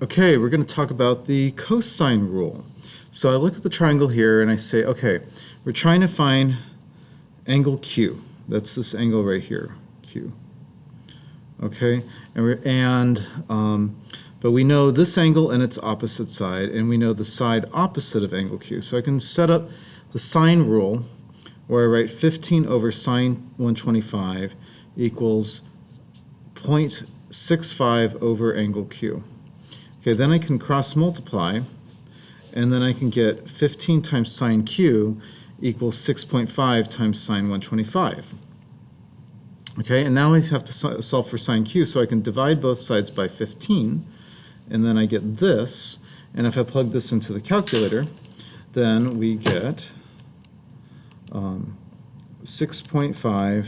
Okay, we're going to talk about the cosine rule. So I look at the triangle here and I say, okay, we're trying to find angle Q. That's this angle right here, Q. Okay, but we know this angle and its opposite side, and we know the side opposite of angle Q. So I can set up the sine rule where I write 15 over sine 125 equals 0.65 over angle Q. Okay, then I can cross multiply, and then I can get 15 times sine Q equals 6.5 times sine 125. Okay, and now I have to solve for sine Q, so I can divide both sides by 15, and then I get this, and if I plug this into the calculator, then we get 6.5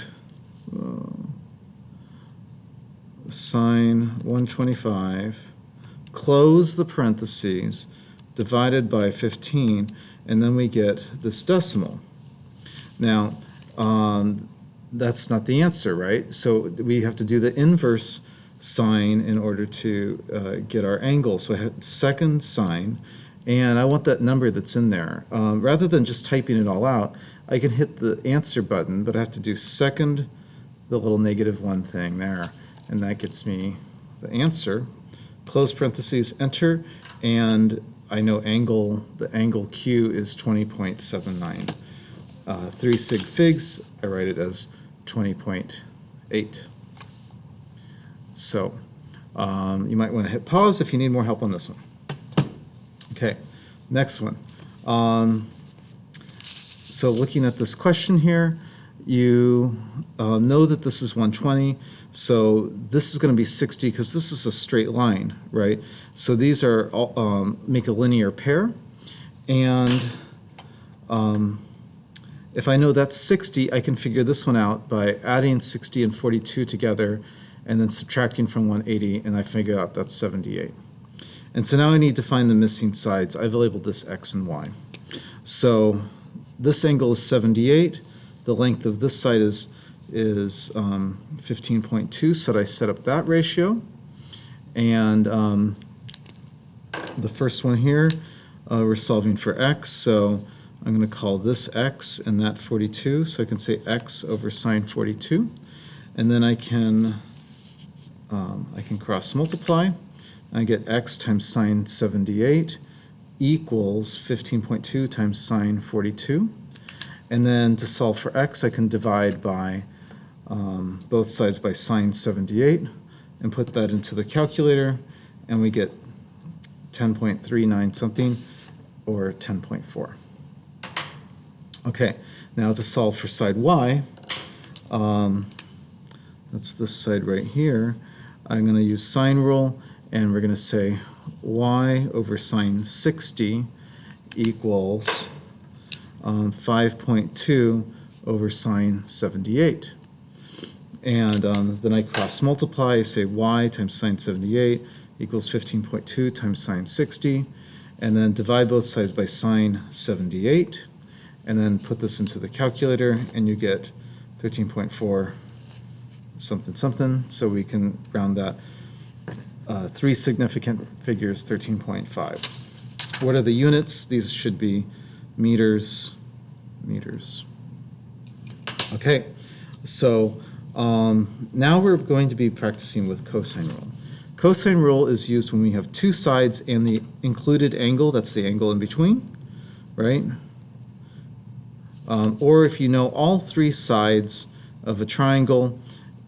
sine 125, close the parentheses, divided by 15, and then we get this decimal. Now, that's not the answer, right? So we have to do the inverse sign in order to get our angle. So I have second sine, and I want that number that's in there. Rather than just typing it all out, I can hit the answer button, but I have to do second, the little -1 thing there, and that gets me the answer. Close parentheses, enter, and I know the angle Q is 20.79. 3 sig figs, I write it as 20.8. So you might want to hit pause if you need more help on this one. Okay, next one. So looking at this question here, you know that this is 120, so this is going to be 60 because this is a straight line, right? So these are make a linear pair, and if I know that's 60, I can figure this one out by adding 60 and 42 together and then subtracting from 180, and I figure out that's 78. And so now I need to find the missing sides. I've labeled this X and Y. So this angle is 78. The length of this side is 15.2, so I set up that ratio. And the first one here, we're solving for X, so I'm going to call this X and that 42, so I can say X over sine 42, and then I can cross multiply. I get X times sine 78 equals 15.2 times sine 42, and then to solve for X, I can divide by both sides by sine 78 and put that into the calculator, and we get 10.39 something, or 10.4. Okay, now to solve for side Y, that's this side right here, I'm going to use sine rule, and we're going to say Y over sine 60 equals 5.2 over sine 78. And then I cross multiply, I say Y times sine 78 equals 15.2 times sine 60, and then divide both sides by sine 78, and then put this into the calculator, and you get 13.4 something something, so we can round that 3 significant figures, 13.5. What are the units? These should be meters. Okay, so now we're going to be practicing with cosine rule. Cosine rule is used when we have two sides and the included angle, that's the angle in between, right? Or if you know all three sides of a triangle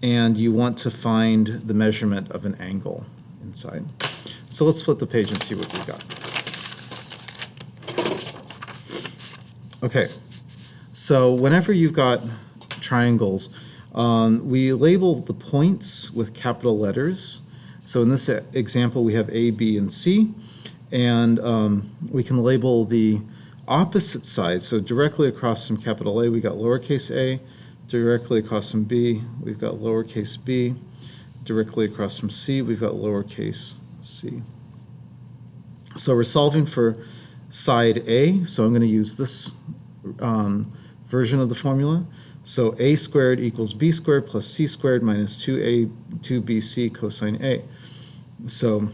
and you want to find the measurement of an angle inside. So let's flip the page and see what we've got. Okay, so whenever you've got triangles, we label the points with capital letters. So in this example, we have A, B, and C, and we can label the opposite side. So directly across from capital A, we got lowercase a. Directly across from B, we've got lowercase b. Directly across from C, we've got lowercase c. So we're solving for side A, so I'm going to use this version of the formula. So a squared equals b squared plus c squared minus 2ab, 2bc cosine a. So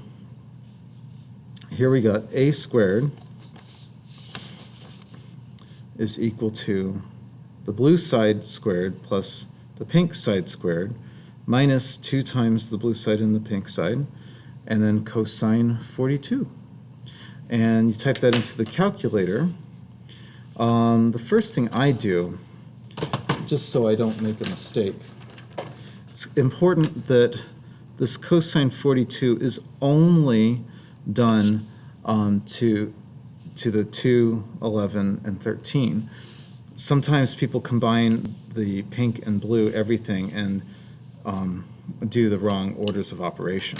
here we got a squared is equal to the blue side squared plus the pink side squared minus 2 times the blue side and the pink side, and then cosine 42. And you type that into the calculator. The first thing I do, just so I don't make a mistake, it's important that this cosine 42 is only done to the 2, 11, and 13. Sometimes people combine the pink and blue everything and do the wrong orders of operation.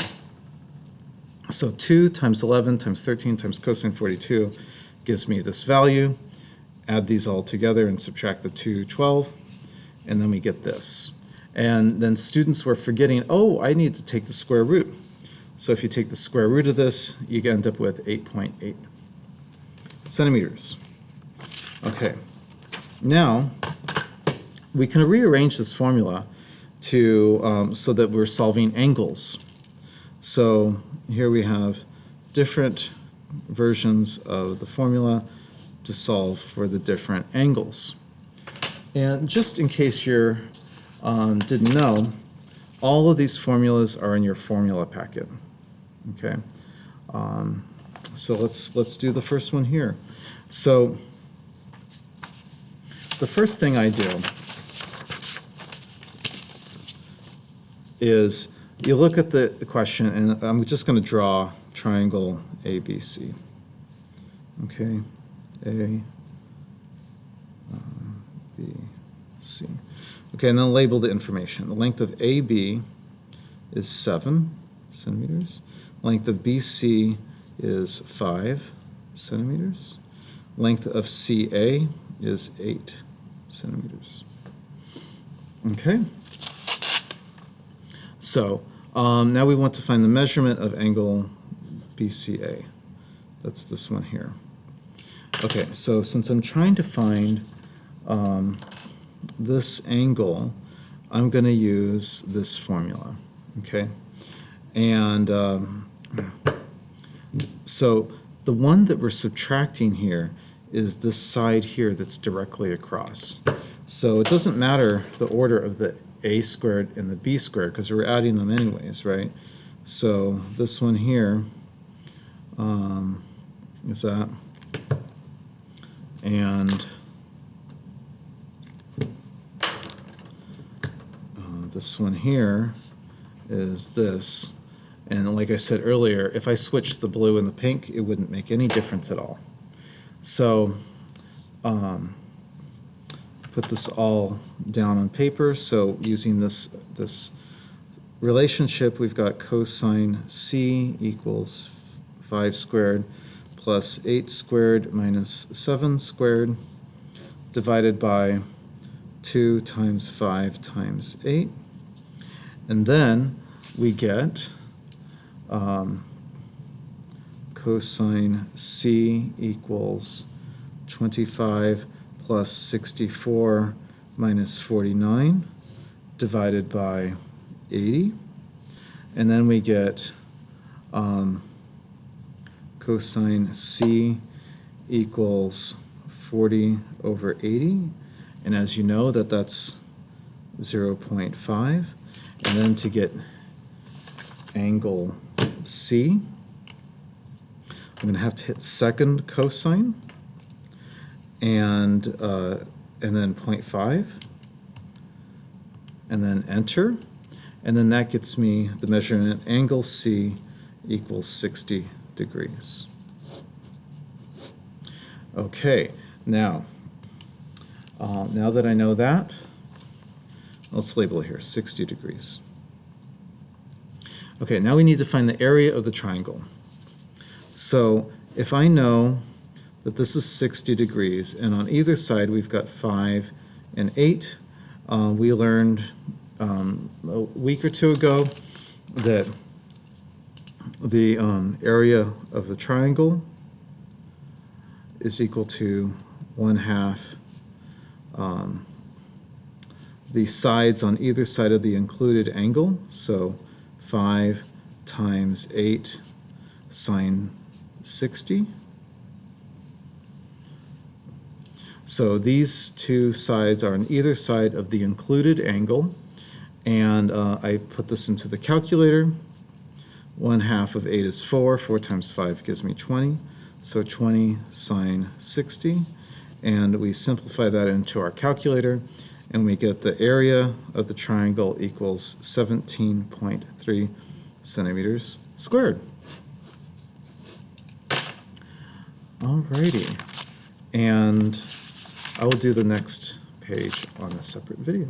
So 2 times 11 times 13 times cosine 42 gives me this value. Add these all together and subtract the 2, 12, and then we get this. And then students were forgetting, oh, I need to take the square root. So if you take the square root of this, you end up with 8.8 centimeters. Okay, now we can rearrange this formula to so that we're solving angles. So here we have different versions of the formula to solve for the different angles. And just in case you didn't know, all of these formulas are in your formula packet. Okay, so let's do the first one here. So the first thing I do is you look at the question, and I'm just going to draw triangle ABC. Okay, A, B, C. Okay, and then label the information. The length of AB is 7 centimeters. Length of BC is 5 centimeters. Length of CA is 8 centimeters. Okay. So now we want to find the measurement of angle BCA. That's this one here. Okay, so since I'm trying to find this angle, I'm going to use this formula. Okay, and so the one that we're subtracting here is this side here that's directly across. So it doesn't matter the order of the a squared and the b squared because we're adding them anyways, right? So this one here is that, and this one here is this. And like I said earlier, if I switched the blue and the pink, it wouldn't make any difference at all. So put this all down on paper. So using this relationship, we've got cosine C equals 5 squared plus 8 squared minus 7 squared divided by 2 times 5 times 8. And then we get cosine C equals 25 plus 64 minus 49 divided by 80. And then we get cosine C equals 40 over 80. And as you know, that's 0.5. And then to get angle C, I'm going to have to hit second cosine and then 0.5, and then enter, and then that gets me the measurement angle C equals 60 degrees. Okay, now that I know that, let's label it here, 60 degrees. Okay, now we need to find the area of the triangle. So if I know that this is 60 degrees, and on either side we've got 5 and 8, we learned a week or two ago that the area of the triangle is equal to 1/2 the sides on either side of the included angle, so 5 times 8 sine 60. So these two sides are on either side of the included angle, and I put this into the calculator. 1/2 of 8 is 4. 4 times 5 gives me 20. So 20 sine 60. And we simplify that into our calculator, and we get the area of the triangle equals 17.3 centimeters squared. Alrighty. And I will do the next page on a separate video.